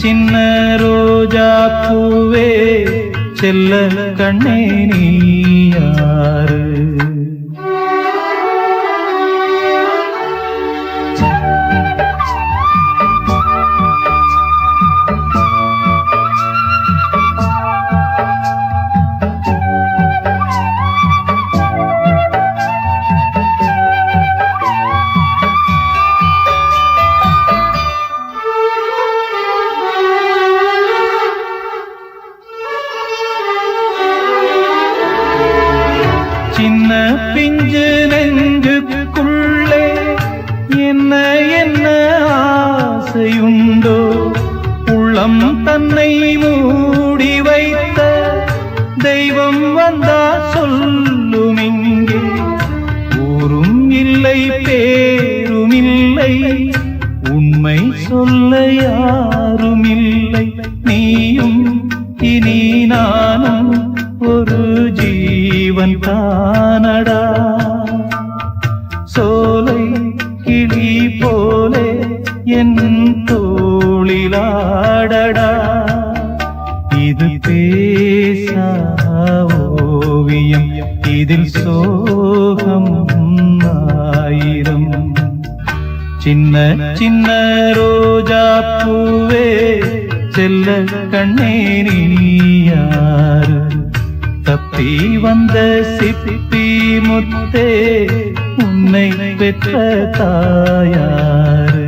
சின்ன ரோஜா பூவே செல்ல கண்ணே நீ யாரு? சின்ன பிஞ்சு நெஞ்சுக்குள்ளே என்ன என்ன ஆசையுண்டோ, உள்ளம் தன்னை மூடி வைத்த தெய்வம் வந்தா சொல்லும் இங்கே. ஊரும் இல்லை பேரும் இல்லை, உண்மை சொல்ல யாரும் இல்லை. நீயும் இனி நானும் ஒரு ஜீவன் தானடா. சோலை கிளி போலே என் தோளிலாடடா. இது பேசா ஓவியம், இதில் சோகம் ஆயிரம். சின்ன சின்ன ரோஜா பூவே செல்ல கண்ணே நீ யாரு? தப்பி வந்த சிப்பி முத்தே உன்னை பெற்ற தாயாரு?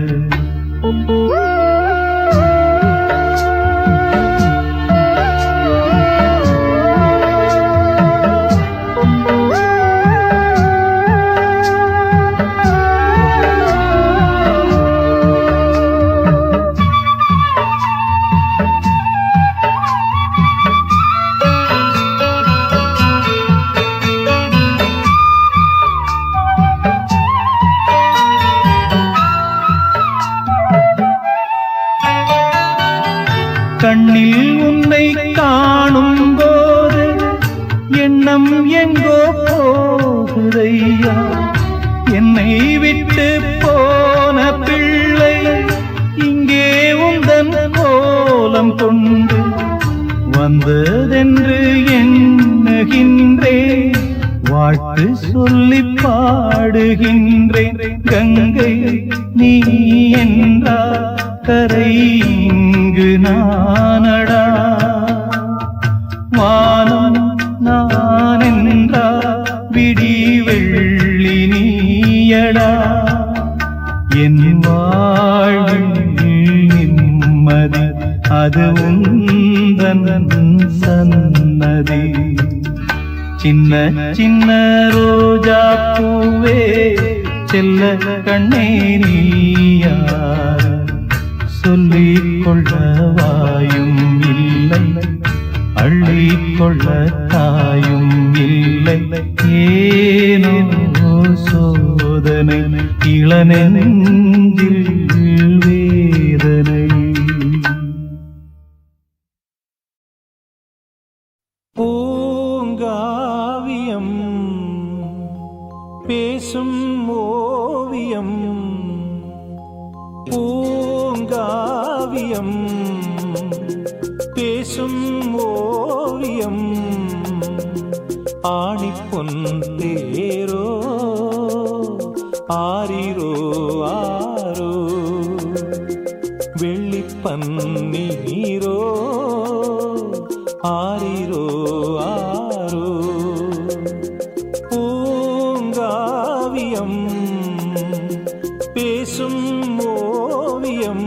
கண்ணில் உன்னை காணும் போது எண்ணம் எங்கோ போகுதையா. என்னை விட்டு போன பிள்ளை இங்கே உந்தன் கோலம் கொண்டு வந்ததென்று எண்ணுகின்றேன். வாழ்த்து சொல்லி பாடுகின்றேன். கங்கை நீ என்றால் கரை இங்கு நானடா. வானம் நான் என்றா விடி வெள்ளி நீயடா. என் வாழ்வில் நிம்மதி அது உந்தன் சன்னதி. சின்ன சின்ன ரோஜா பூவே செல்ல கண்ணே நீ யாரு? சொல்லிக் கொள்ள வாயும் இல்லை, அள்ளிக் கொள்ள தாயும் இல்லை. ஏனோ சோதனை இளநெஞ்சில் வேதனை. பூங்காவியம் பேசும் ஓவியம், பூங்காவியம் பேசும் ஓவியம். ஆணிப்பொன் தேரோ ஆரிரோ ஆரோ, வெள்ளிப்பன்னீரோ ஆரிரோ ஆரோ. பூங்காவியம் பேசும் ஓவியம்.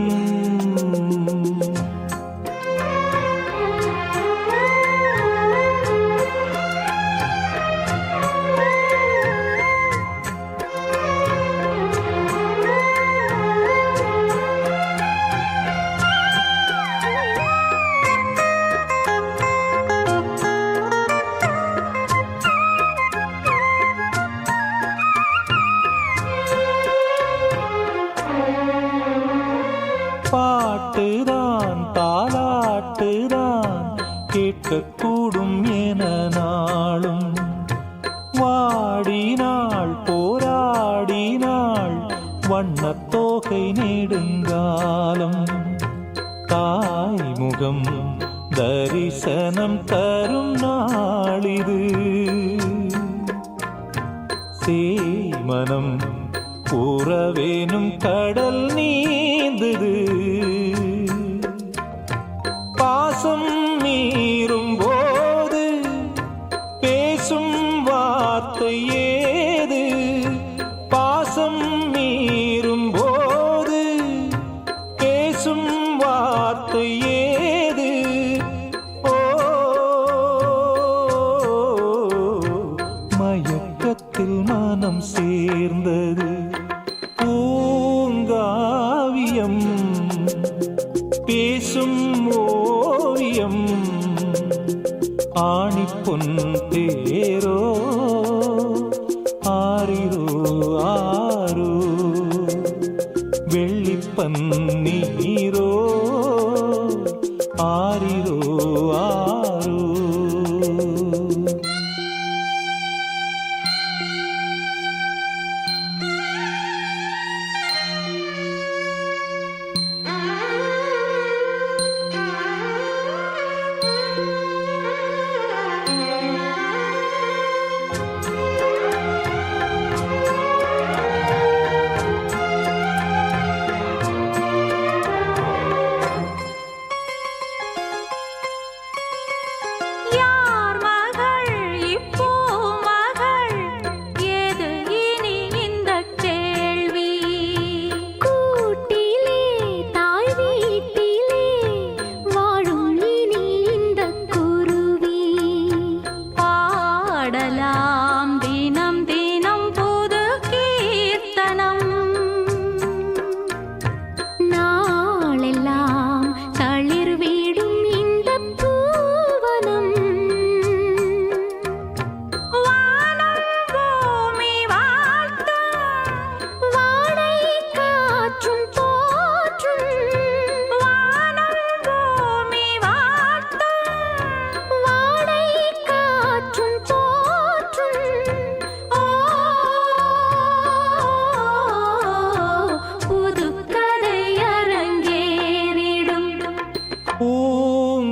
பாட்டுதான் தாலாட்டுதான் கேட்கக்கூடும் என நாளும். வாடினாள் போராடினாள் வண்ணத்தோகை நெடுங்காலம். தாய்முகம் தரிசனம் தரும் நாளிது சேமனம் உறவேனும் கடல் நீந்தது பாசம் மீறும் போது பேசும் வார்த்தை ஏது பாசம் மீறும் போது பேசும் வார்த்தை ஏது ஓ மயக்கத்தில் மனம் சேர்ந்தது பூங்காவியம் பேசும் ஓவியம் ஆணிப்பொன் தேரோ ஆரிரோ ஆரோ வெள்ளிப்பன்னீரோ ஆரிரோ ஆரோ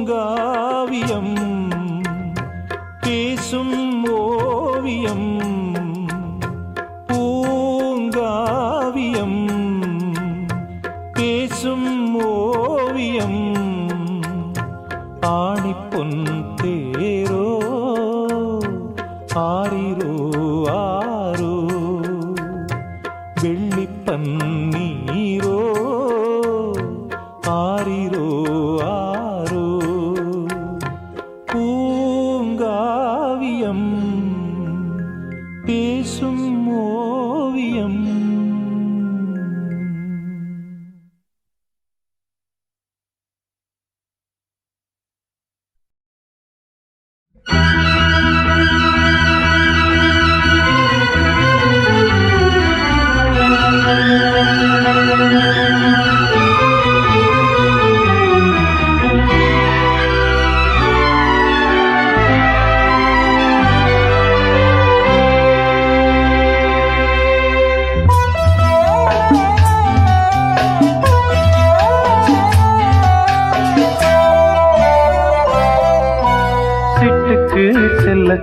பூங்காவியம் பேசும் ஓவியம் பூங்காவியம் பேசும் ஓவியம் ஆணிப்பொன் தேரோ ஆரிரோ ஆரோ வெள்ளிப்பன்னீரோ ஆரிரோ ஆரோ பூங்காவியம் பேசும் ஓவியம்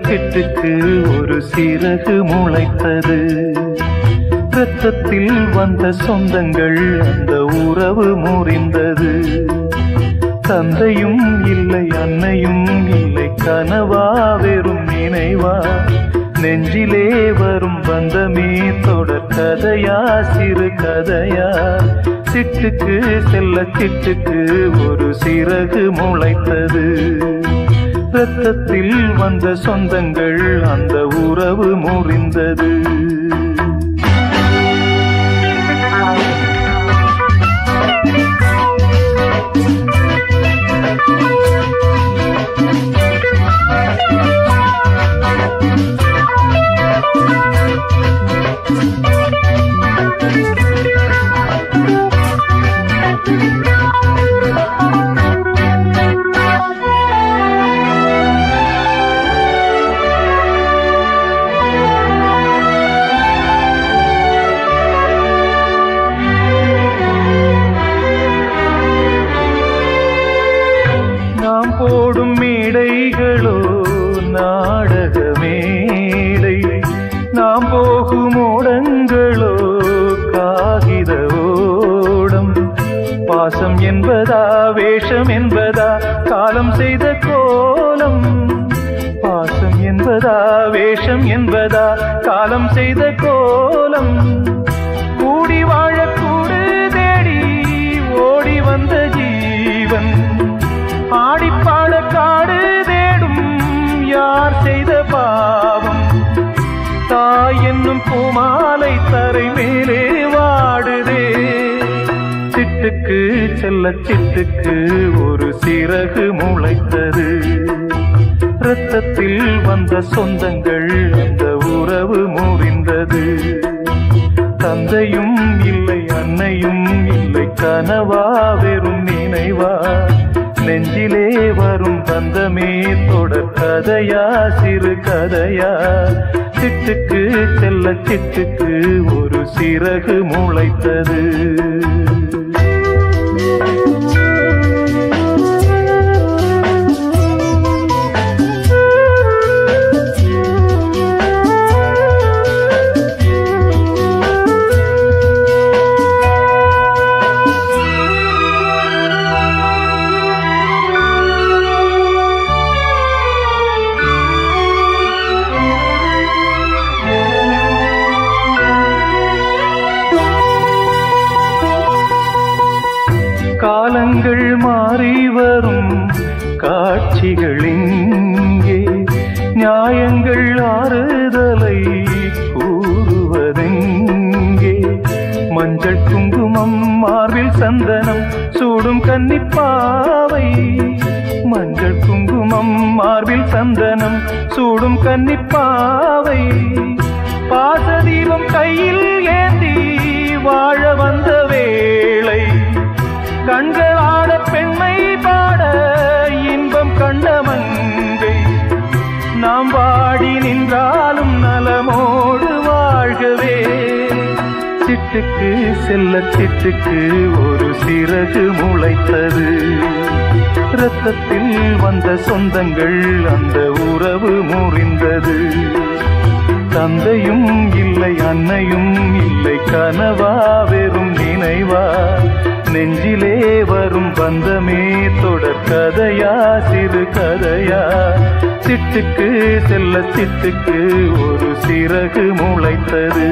சிட்டுக்கு ஒரு சிறகு முளைத்தது இரத்தத்தில் வந்த சொந்தங்கள் அந்த உறவு முறிந்தது தந்தையும் இல்லை அன்னையும் இல்லை கனவா வெறும் நினைவா நெஞ்சிலே வரும் பந்தமே தொடர் கதையா சிறு கதையா சிட்டுக்கு சிட்டுக்கு ஒரு சிறகு முளைத்தது இரத்தத்தில் வந்த சொந்தங்கள் அந்த உறவு முறிந்தது நாம் போடும் மேடைகளோ நாடக மேடை, நாம் போகும் ஓடங்களோ காகித ஓடம். பாசம் என்பதா வேஷம் என்பதா காலம் செய்த கோலம், பாசம் என்பதா வேஷம் என்பதா காலம் செய்த கோலம். கூடி வாழக்கூடு தேடி ஓடி வந்த ஜீவன், ஆடிப்பாட காடு தேடும் யார் செய்த பாவம். தாய் என்னும் பூமாலை தரை மேலே வாடுதே, சிட்டுக்கு செல்ல சிட்டுக்கு ஒரு சிறகு முளைத்தது. இரத்தத்தில் வந்த சொந்தங்கள் அந்த உறவு முறிந்தது. தந்தையும் இல்லை அன்னையும் இல்லை, கனவா வெறும் நினைவா, நெஞ்சிலே வரும் பந்தமே தொடர் கதையா சிறு கதையா. சிட்டுக்கு செல்ல சிட்டுக்கு ஒரு சிறகு முளைத்தது. காலங்கள் மாறி வரும் காட்சிகள் இங்கே, நியாயங்கள் ஆறுதலை கூறுவதெங்கே. மஞ்சள் குங்குமம் மார்பில் சந்தனம் சூடும் கன்னிப்பாவை, மஞ்சள் குங்குமம் மார்பில் சந்தனம் சூடும் கன்னிப்பாவை. பாசதீபம் கையில் ஏந்தி வாழ வந்த வேளை, கண்களாட பெண்மை பாட இன்பம் கண்ட மங்கை. நாம் வாடி நின்றாலும் நலமோடு வாழ்கவே. சிட்டுக்கு செல்ல சிட்டுக்கு ஒரு சிறகு முளைத்தது. இரத்தத்தில் வந்த சொந்தங்கள் அந்த உறவு முறிந்தது. தந்தையும் இல்லை அன்னையும் இல்லை, கனவா வெறும் நினைவா, நெஞ்சிலே வரும் பந்தமே தொடர் கதையா சிறு கதையா. சிட்டுக்கு செல்ல சிட்டுக்கு ஒரு சிறகு முளைத்தது.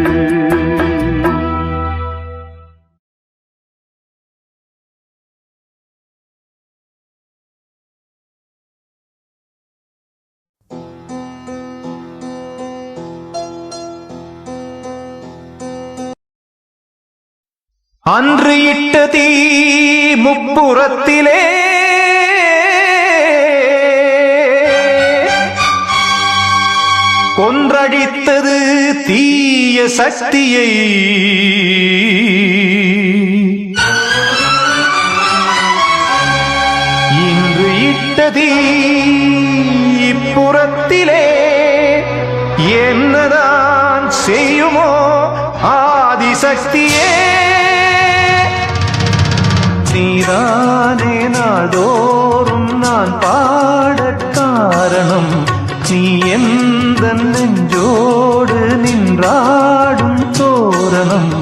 அன்று இட்ட தீ முப்புறத்திலே கொன்றடித்தது தீய சக்தியை. இன்று இட்ட தீ இப்புறத்திலே என்னதான் செய்யுமோ ஆதிசக்தியே. நீதானே நாள்தோறும் நான் பாடக் காரணம், நீ எந்த நெஞ்சோடு நின்றாடும் தோரணம்.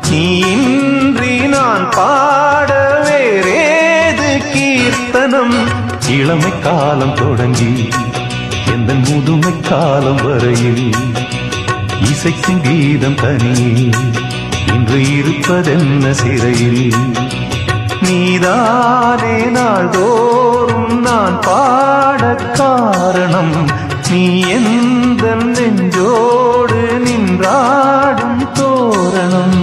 நீ இன்றி நான் பாட வேறேது கீர்த்தனம். இளமை காலம் தொடங்கி எந்த முதுமை காலம் வரையில் இசைக்கும் கீதம் தனியே இன்று இருப்பதென்ன சிறையில். நீதானே நாள்தோறும் நான் பாடக் காரணம், நீ எந்த நெஞ்சோடு நின்றாடும் தோரணம்.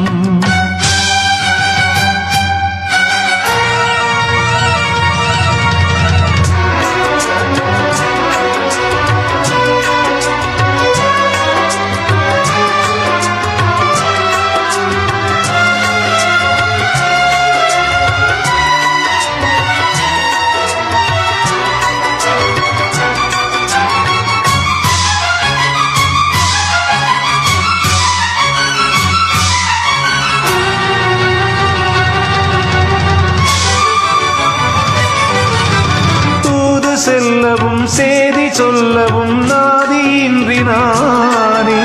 செல்லவும் சேதி சொல்லவும் நாதியின்றி நானே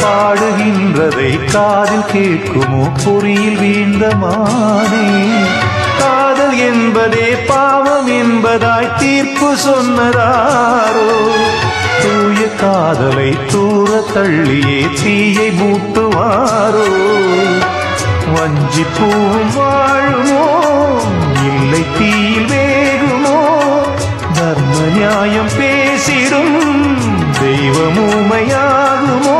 பாடுகின்றதை காதில் கேட்குமோ பொறியில் வீழ்ந்த மானே காதல் என்பதே பாவம் என்பதாய் தீர்ப்பு சொன்னதாரோ தூய காதலை தூர தள்ளியே தீயை மூட்டுவாரோ வஞ்சிப்பூவும் வாழுமோ இல்லை தீயில் வேகுமோ தர்ம நியாயம் பேசிடும் தெய்வமூமையாகுமோ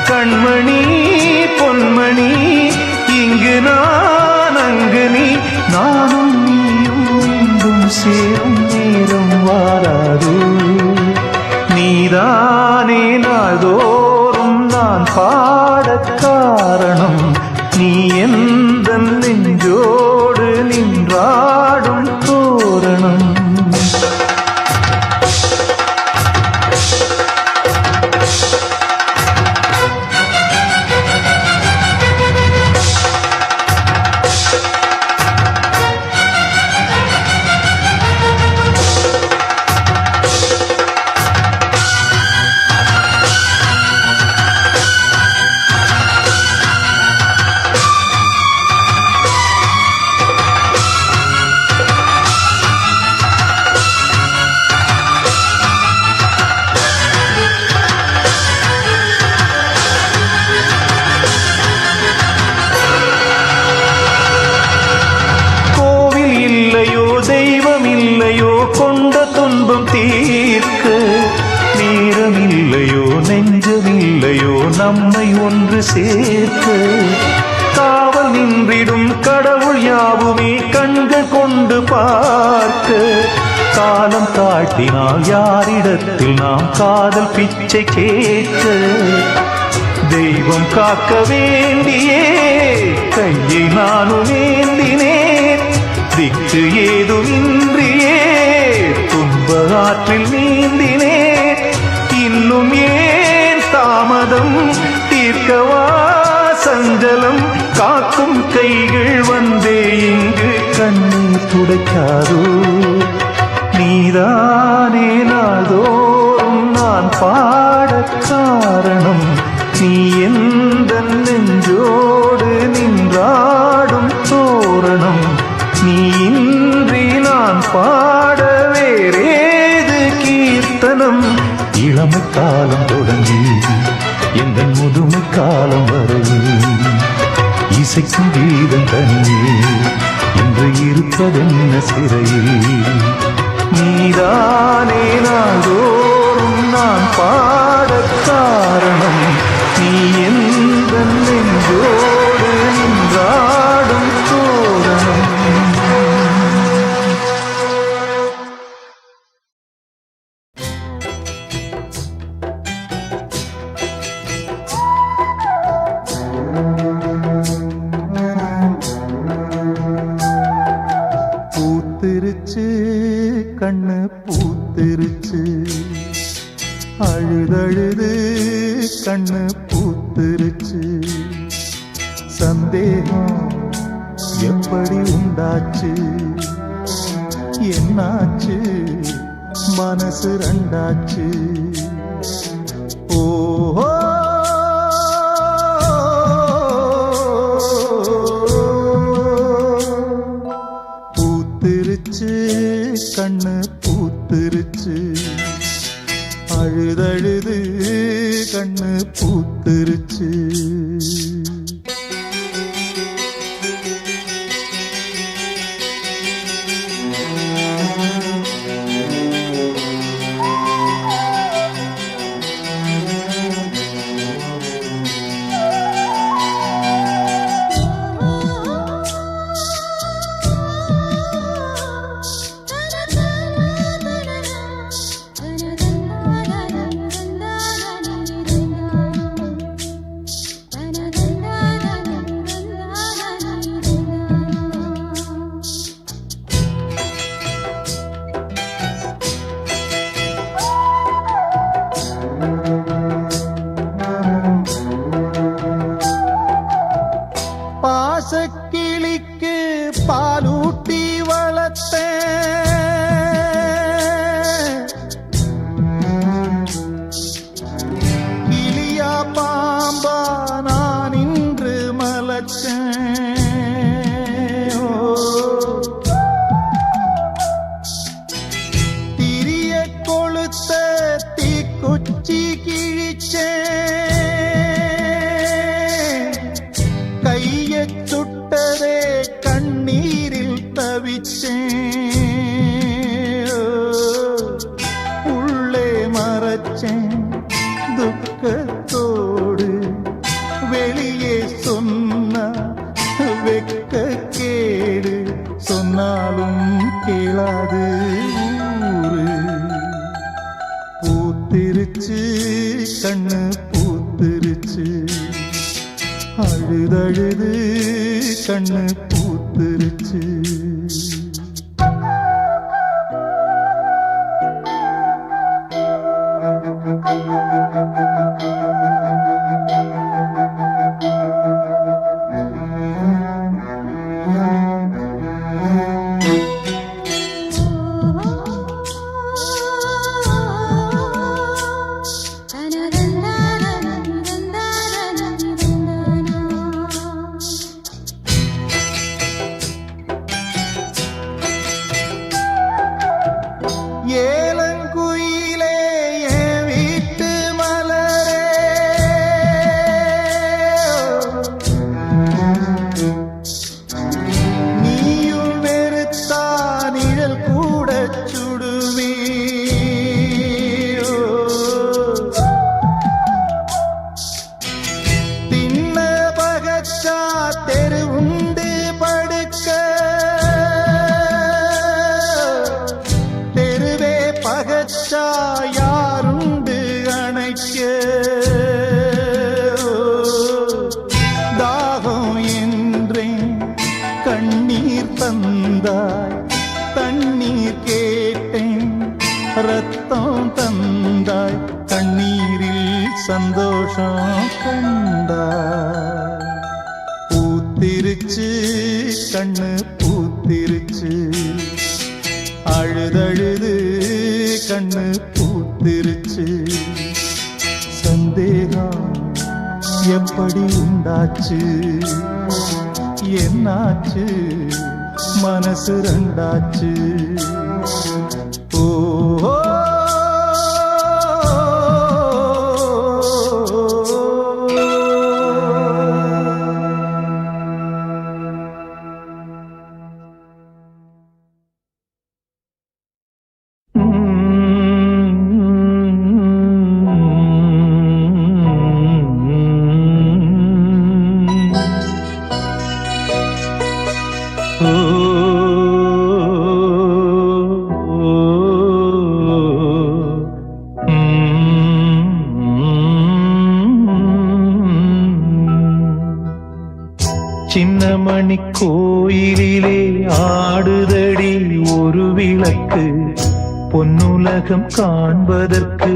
கண்மணி பொன்மணி இங்கு நான் அங்கு நீ நானும் நீயும் மீண்டும் சேரும் நேரம் வாராது நீதானே நாள்தோறும் நான் பாடக் காரணம் நீ எந்த நெஞ்சோடு நின்றாடும் தோரணம் கொண்ட துன்பம் தீர்க்க நேரமில்லையோ நெஞ்சமில்லையோ நம்மை ஒன்று சேர்க்க காவல் நின்றிடும் கடவுள் யாவுமே கண்கள் கொண்டு பார்க்க காலம் காட்டினால் யாரிடத்தில் நாம் காதல் பிச்சை கேட்க தெய்வம் காக்க வேண்டியே கையை நானும் ஏந்தினேன் திக்கு ஏதுமின்றியே துன்ப ஆற்றில் நீந்தினேன் இன்னும் ஏன் தாமதம் தீர்க்கவா சஞ்சலம் காக்கும் கைகள் வந்தே இங்கு கண்ணீர் துடைக்காதோ நீதானே நாள்தோறும் நான் பாடக் காரணம் நீ எந்த நெஞ்சோடு நின்றாடும் தோரணம் நீ இன்றி நான் பாட வேறேது கீர்த்தனம் இளமை காலம் தொடங்கி எந்த முதுமை காலம் வரையில் இசைக்கும் கீதம் தனியே என்று இருப்பதென்ன சிறையில் நீதானே நாள்தோறும் நான் பாடக் காரணம் நீ எந்த நெஞ்சோடு நின்றாடும் தோரணம் பூத்திருச்சு கண்ணு பூத்திருச்சு அழுதழுது கண்ணு பூத்திருச்சு சந்தேகம் எப்படி உண்டாச்சு என்னாச்சு மனசு ரெண்டாச்சு ஓஹோ பூத்திருச்சு கண்ணு பூத்திருச்சு அழுதழுது கண்ணு பூத்திருச்சு Da da da அது ஊரு. பூத்திருச்சு கண்ணு பூத்திருச்சு, அழுதழுது கண்ணு பூத்திருச்சு. ஏலங்குயிலே என் வீட்டு மலரே, நீயும் வெறுத்தா நிழல் கூட சுடுமே. தின்ன பகச்சா தெருவுண்டு படுக்க, பகச்சா யாருண்டு அணைக்க. தாகம் என்றேன் கண்ணீர் தந்தாய், தண்ணீர் கேட்டேன் ரத்தம் தந்தாய், கண்ணீரில் சந்தோஷம் கண்டாய். பூத்திருச்சு கண்ணு பூத்திருச்சு, அழுதழுது கண்ணு பூத்திருச்சு. சந்தேகம் எப்படி உண்டாச்சு, என்னாச்சு மனசு ரெண்டாச்சு. ஓ சின்னமணி கோயிலிலே ஆடுதடி ஒரு விளக்கு, பொன்னுலகம் காண்பதற்கு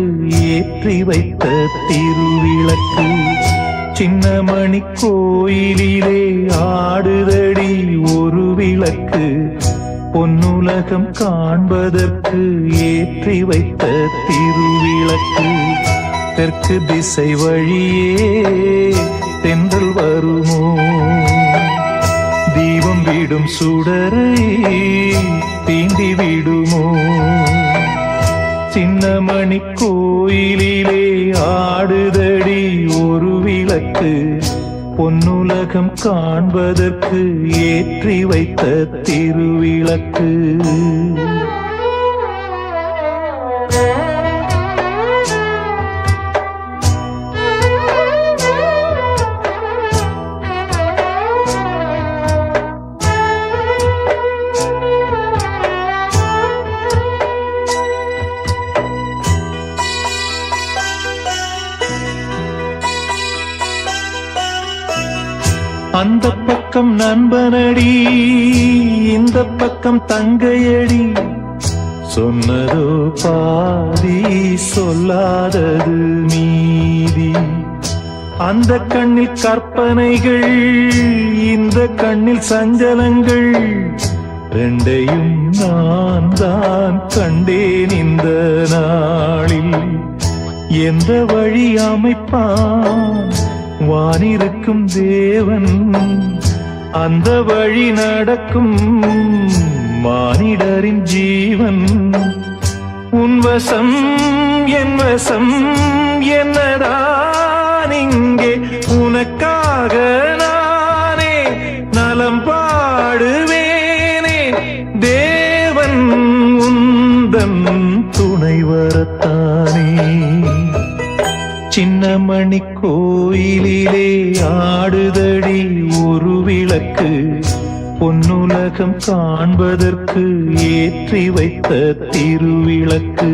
ஏற்றி வைத்த திருவிளக்கு. சின்னமணி கோயிலிலே ஆடுதடி ஒரு விளக்கு, பொன்னுலகம் காண்பதற்கு ஏற்றி வைத்த திருவிளக்கு. தெற்கு திசை வழியே தென்றல் வருமோ, தீபம் விடும் சுடரை தீண்டி விடுமோ. சின்னமணி கோயிலிலே ஆடுதடி ஒரு விளக்கு, பொன்னுலகம் காண்பதற்கு ஏற்றி வைத்த திருவிளக்கு. அந்த பக்கம் நண்பனடி, இந்த பக்கம் தங்கையடி, சொன்னதோ பாதி சொல்லாதது மீதி. அந்த கண்ணில் கற்பனைகள், இந்த கண்ணில் சஞ்சலங்கள், ரெண்டையும் நான் தான் கண்டேன் இந்த நாளில். எந்த வழி அமைப்பான் வானிருக்கும் தேவன், அந்த வழி நடக்கும் மானிடரின் ஜீவன். உன் வசம் என் வசம் என்னதான் இங்கே, உனக்காக நானே நலம் பாடுவேனே. தேவன் உந்தன் துணை வரத்தானே. சின்னமணி கோயிலிலே ஆடுதடி ஒரு விளக்கு, பொன்னுலகம் காண்பதற்கு ஏற்றி வைத்த திருவிளக்கு.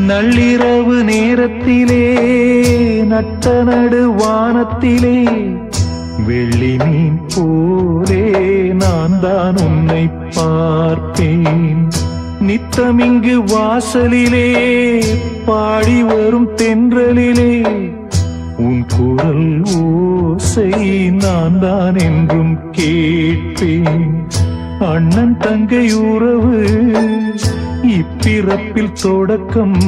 நள்ளிரவு நேரத்திலே நட்ட நடு வானத்திலே வெள்ளி மீன் போலே நான் தான் உன்னை பார்ப்பேன். நித்தமிங்கு வாசலிலே பாடி வரும் தென்றலிலே உன் குரல் ஓசை நான் தான் என்றும் கேட்பேன். அண்ணன் தங்கை உறவு இப்பிறப்பில் தொடக்கம்,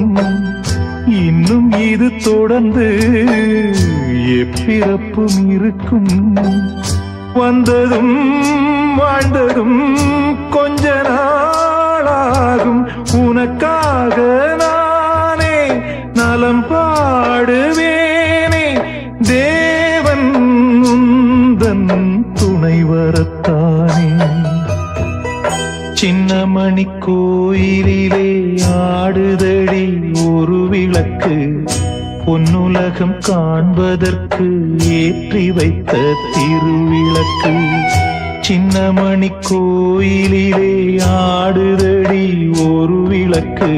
இன்னும் இது தொடர்ந்து எப்பிறப்பும் இருக்கும். வந்ததும் வாழ்ந்ததும் கொஞ்ச நாளாகும், உனக்காக நானே நலம் பாடுவேனே. தேவன் உந்தன் துணை வரத்தானே. சின்னமணி கோயிலிலே ஆடுதடி ஒரு விளக்கு, பொன்னுலகம் காண்பதற்கு ஏற்றி வைத்த திருவிளக்கு. சின்னமணி கோயிலிலே ஆடுதடி ஒரு விளக்கு,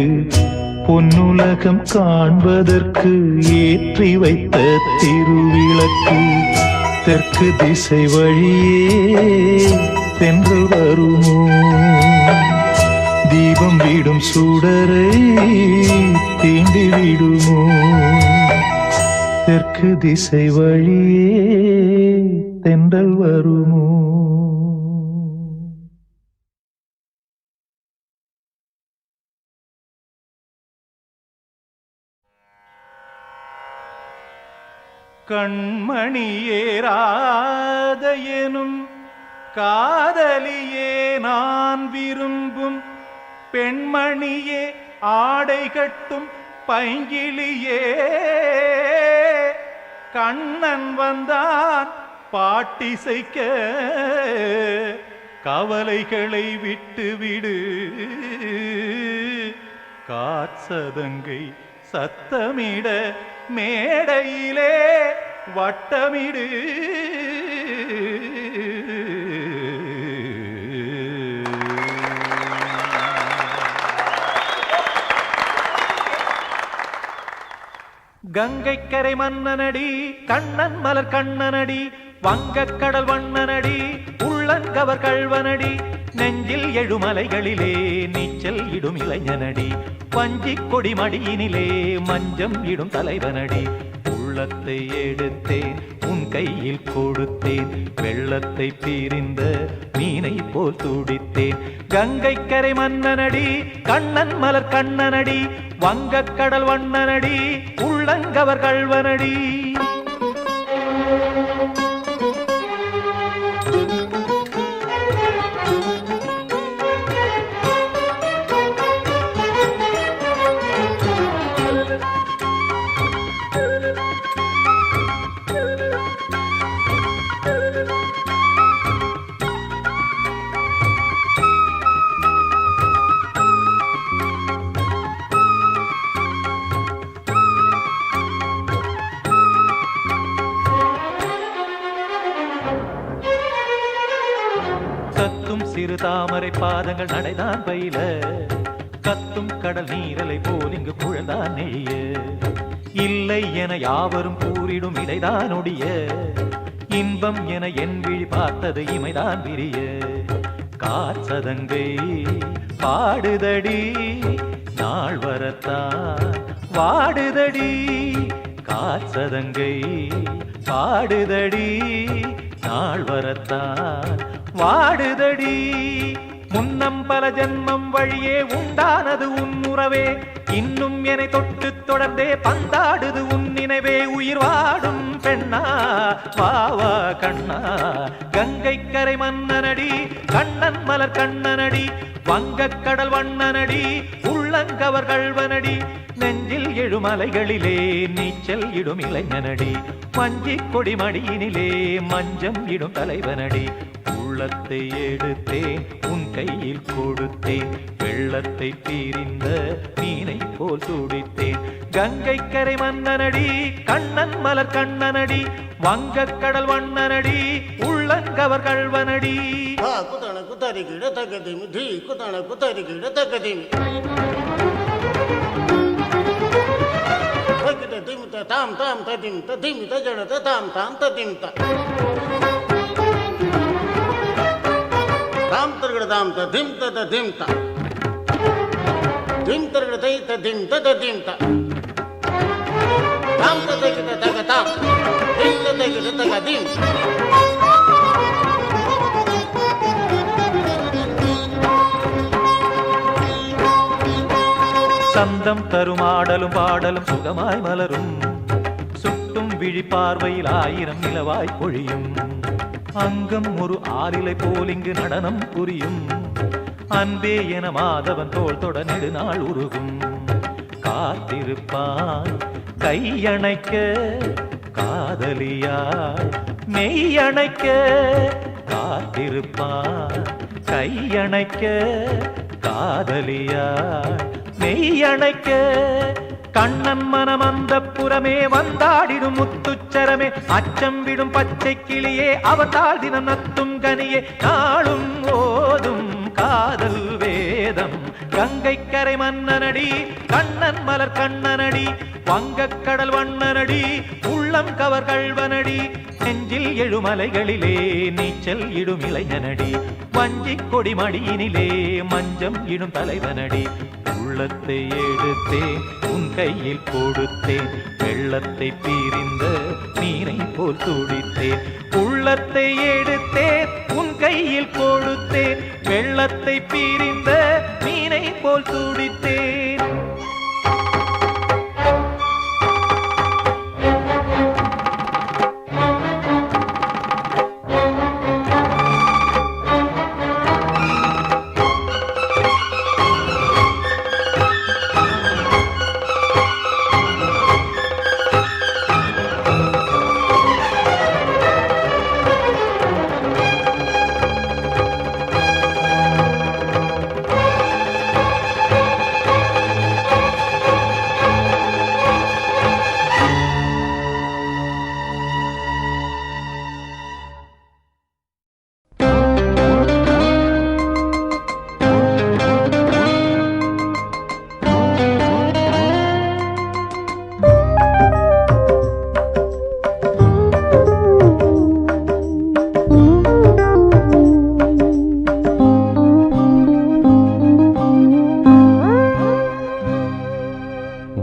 பொன்னுலகம் காண்பதற்கு ஏற்றி வைத்த திருவிளக்கு. தெற்கு திசை வழியே சென்று வருமோ, தீபம் விடும் சுடரை தீண்டி விடுமோ. தெற்கு திசை வழியே தென்றல் வருமோ. கண்மணியேராத எனும் காதலியே நான் விரும்பும் பெண்மணியே, ஆடை கட்டும் பைங்கிளியே. கண்ணன் வந்தான் பாட்டிசைக்க, கவலைகளை விட்டுவிடு. காற்சதங்கை சத்தமிட மேடையிலே வட்டமிடு. கங்கைக்கரை மன்னனடி கண்ணன் மலர் கண்ணனடி, வங்கக்கடல் வண்ணனடி உள்ளங்கவர் கள்வனடி. நெஞ்சில் எழுமலைகளிலே நீச்சல் இடும் இளைஞனடி, வஞ்சிக் கொடி மடியினிலே மஞ்சம் இடும் தலைவனடி. உள்ளத்தை எடுத்தேன் உன் கையில் கொடுத்தேன், வெள்ளத்தை பிரிந்த மீனை போல் துடித்தேன். கங்கைக்கரை மன்னனடி கண்ணன் மலர் கண்ணனடி, வங்கக்கடல் வண்ணனடி உள்ளங்கவர் கள்வனடி. சிறு தாமரை பாதங்கள் நடைதான் பயில, கத்தும் கடல் நீரலை போல் இங்கு குழந்தான் நெய்ய. இல்லை என யாவரும் கூறிடும் இடைதான் ஒடிய, இன்பம் என என் விழி பார்த்தது இமைதான் விரிய. காற்சதங்கை பாடுதடி நாள் வரத்தான் வாடுதடி. காற்சதங்கை பாடுதடி நாள் வரத்தான் வாடுதடி. முன்னம் பல ஜென்மம் வழியே உண்டானது உன் உறவே, இன்னும் என்னை தொட்டு தொடர்ந்தே பந்தாடுது உன் நினைவே உயிர் வாடும் பெண்ணா வாவா கண்ணா கங்கை கரை மன்னனடி கண்ணன் மலர் கண்ணனடி வங்கக் கடல் வண்ணனடி உள்ளங்கவர் கள்வனடி நெஞ்சில் எழுமலைகளிலே நீச்சல் இடும் இளைஞனடி மஞ்சிக் கொடி மடியினிலே மஞ்சம் இடும் தலைவனடி உள்ளத்தை எடுத்தேன் உன் கையில் கொடுத்தேன் வெள்ளத்தை பீரிந்த மீனை போல் துடித்தேன் கங்கை கரை மன்னனடி கண்ணன் மலர் கண்ணனடி வங்கக் கடல் வண்ணனடி உள்ளங்கவர் கள்வனடி குதண குத்தரிகிட தகதிமி தி குதண குத்தரிகிட தகதிமி தகிட திமித தாம் தாம் ததிம் ததிமி தஜட தாம் தாம் ததிம் தாம் தர்கட தாம் ததிம் ததிம் திம் தர்கட தை ததிம் ததிம் தாம் தகிட தக தாம் திம் தகிட தகதிம் சந்தம் தரும் ஆடலும் பாடலும் சுகமாய் மலரும் சுட்டும் விழி பார்வையில் 1000 நிலவாய் பொழியும் அங்கம் ஒரு ஆலிலை போல் இங்கு நடனம் புரியும் அன்பே என மாதவன் தோள் தொட நெடுநாள் உருகும் காத்திருப்பான் கையணைக்க காதலியாய் மெய்யணைக்க காத்திருப்பான் கையணைக்க காதலியாய் மெய்யணைக்க கண்ணன் மனம் அந்த புறமே வந்தாடிடும் முத்துச்சரமே அச்சம் விடும் பச்சை கிளியே அவதால் தினம் நத்தும் கனியே நாளும் ஓதும் காதல் வேதம் கங்கை கரை மன்னனடி கண்ணன் மலர் கண்ணனடி வங்கக் கடல் வண்ணனடி உள்ளம் கவர் கள்வனடி நெஞ்சில் எழுமலைகளிலே நீச்சல் இடும் இளைஞனடி வஞ்சிக் கொடி மடியினிலே மஞ்சம் இடும் தலைவனடி உள்ளத்தை எடுத்தேன் உன் கையில் கொடுத்தேன் வெள்ளத்தை பீரிந்த மீனை போல் துடித்தேன் உள்ளத்தை எடுத்தேன் உன் கையில் கொடுத்தேன் வெள்ளத்தை பீரிந்த மீனை போல் துடித்தேன்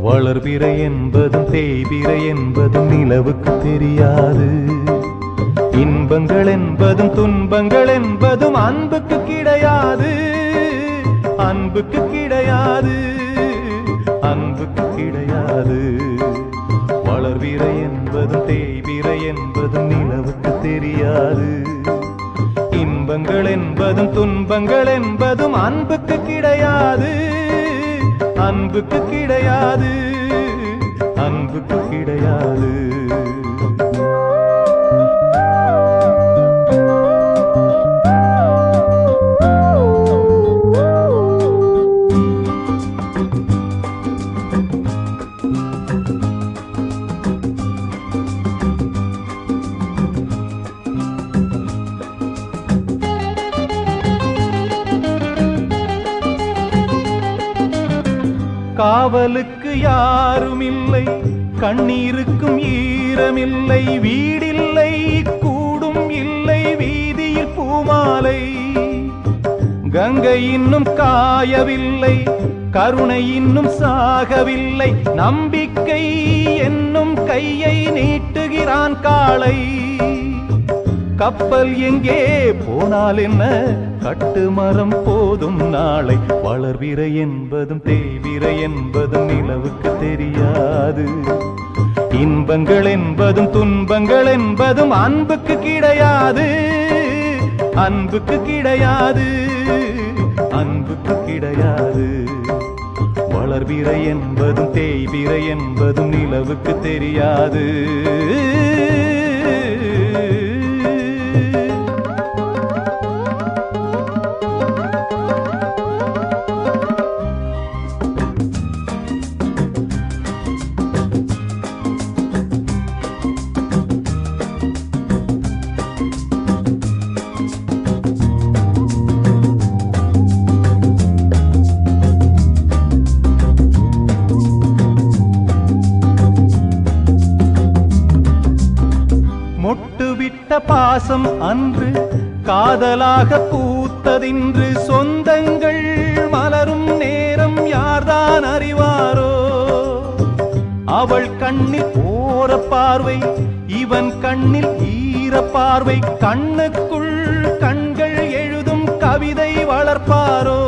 வளர்பிறை என்பதும் தேய்பிறை என்பதும் நிலவுக்கு தெரியாது இன்பங்கள் என்பதும் துன்பங்கள் என்பதும் அன்புக்கு கிடையாது அன்புக்கு கிடையாது அன்புக்கு கிடையாது வளர்பிறை என்பதும் தேய்பிறை என்பதும் நிலவுக்கு தெரியாது இன்பங்கள் என்பதும் துன்பங்கள் என்பதும் அன்புக்கு கிடையாது அன்புக்கு கிடையாது அன்புக்கு கிடையாது காவலுக்கு யாருமில்லை கண்ணீருக்கும் ஈரமில்லை வீடில்லை கூடும் இல்லை வீதியில் பூமாலை கங்கை இன்னும் காயவில்லை கருணை இன்னும் சாகவில்லை நம்பிக்கை என்னும் கையை நீட்டுகிறான் காளை கப்பல் எங்கே போனால் என்ன கட்டுமரம் போதும் நாளை வளர்விரை என்பதும் தேய்விரை என்பதும் நிலவுக்கு தெரியாது. இன்பங்கள் என்பதும் துன்பங்கள் என்பதும் அன்புக்கு கிடையாது, அன்புக்கு கிடையாது, அன்புக்கு கிடையாது. வளர்விரை என்பதும் தேய்விரை என்பதும் நிலவுக்கு தெரியாது. பாசம் அன்று காதலாக பூத்ததின்று சொந்தங்கள் மலரும் நேரம் யார்தான் அறிவாரோ? அவள் கண்ணில் ஓர பார்வை, இவன் கண்ணில் ஈர பார்வை, கண்ணுக்குள் கண்கள் எழுதும் கவிதை வளர்ப்பாரோ?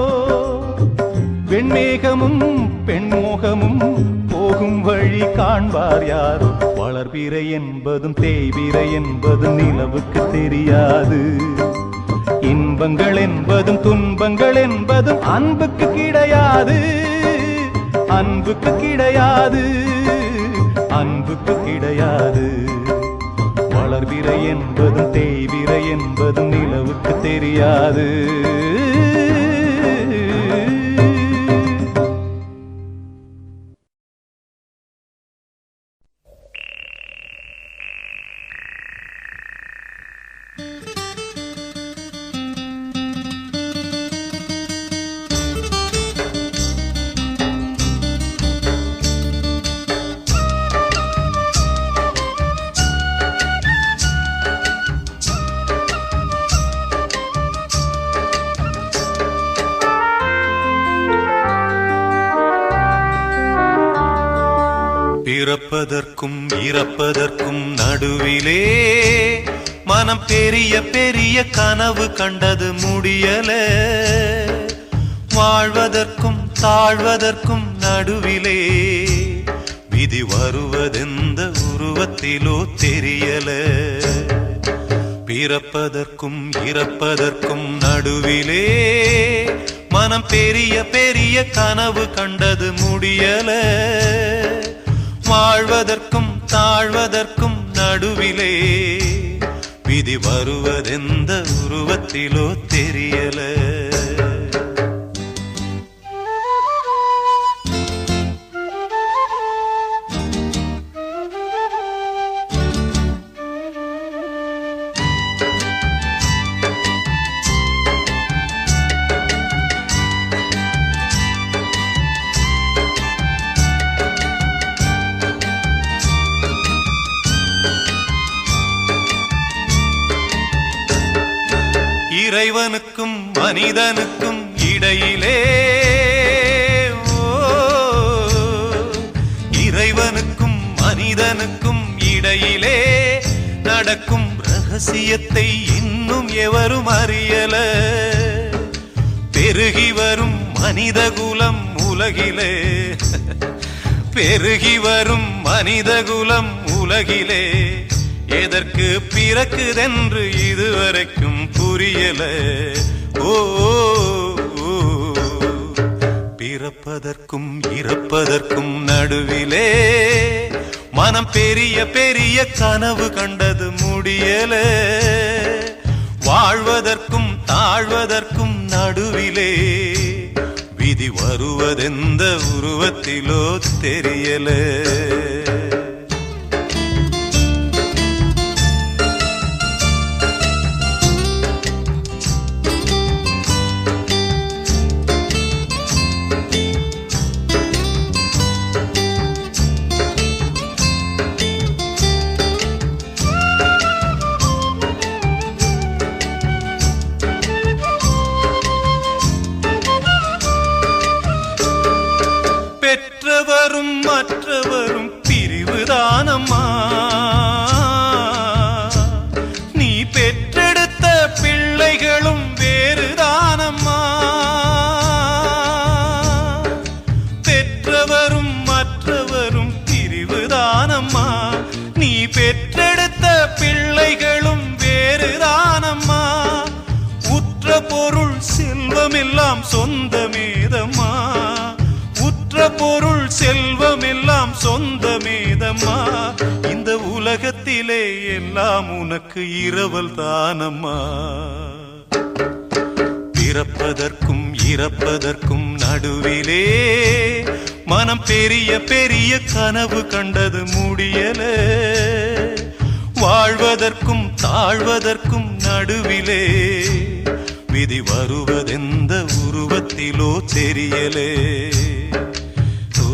வெண்மேகமும் பெண்மோகமும் போகும் வழி காண்பார் யாரோ? வளர்பிறை என்பதும் தேய்பிறை என்பதும் நிலவுக்கு தெரியாது. இன்பங்கள் என்பதும் துன்பங்கள் என்பதும் அன்புக்கு கிடையாது, அன்புக்கு கிடையாது, அன்புக்கு கிடையாது. வளர்பிறை என்பதும் தேய்பிறை என்பதும் நிலவுக்கு தெரியாது. பிறப்பதற்கும் இறப்பதற்கும் நடுவிலே மனம் பெரிய பெரிய கனவு கண்டது முடியல. வாழ்வதற்கும் தாழ்வதற்கும் நடுவிலே விதி வருவதெந்த உருவத்திலோ தெரியல. பிறப்பதற்கும் இறப்பதற்கும் நடுவிலே மனம் பெரிய பெரிய கனவு கண்டது முடியல. வாழ்வதற்கும் தாழ்வதற்கும் நடுவிலே விதி வருவதெந்த உருவத்திலோ தெரியல. இறைவனுக்கும் மனிதனுக்கும் இடையிலே, இறைவனுக்கும் மனிதனுக்கும் இடையிலே நடக்கும் ரகசியத்தை இன்னும் எவரும் அறியல. பெருகி வரும் மனித குலம் உலகிலே, பெருகி வரும் மனித குலம் உலகிலே எதற்கு பிறக்குதென்று இதுவரைக்கும் புரியல. ஓ பிறப்பதற்கும் இறப்பதற்கும் நடுவிலே மனம் பெரிய பெரிய கனவு கண்டது முடியல. வாழ்வதற்கும் தாழ்வதற்கும் நடுவிலே விதி வருவதெந்த உருவத்திலோ தெரியல. பெற்றவரும் மற்றவரும் பிரிவுதானம்மா. நீ பெற்றெடுத்த பிள்ளைகளும் வேறுதான். உனக்கு இரவல் தானம்மா பிறப்பதற்கும் இறப்பதற்கும் நடுவிலே மனம் பெரிய பெரிய கனவு கண்டது முடியல வாழ்வதற்கும் தாழ்வதற்கும் நடுவிலே விதி வருவதெந்த உருவத்திலோ தெரியலே ஓ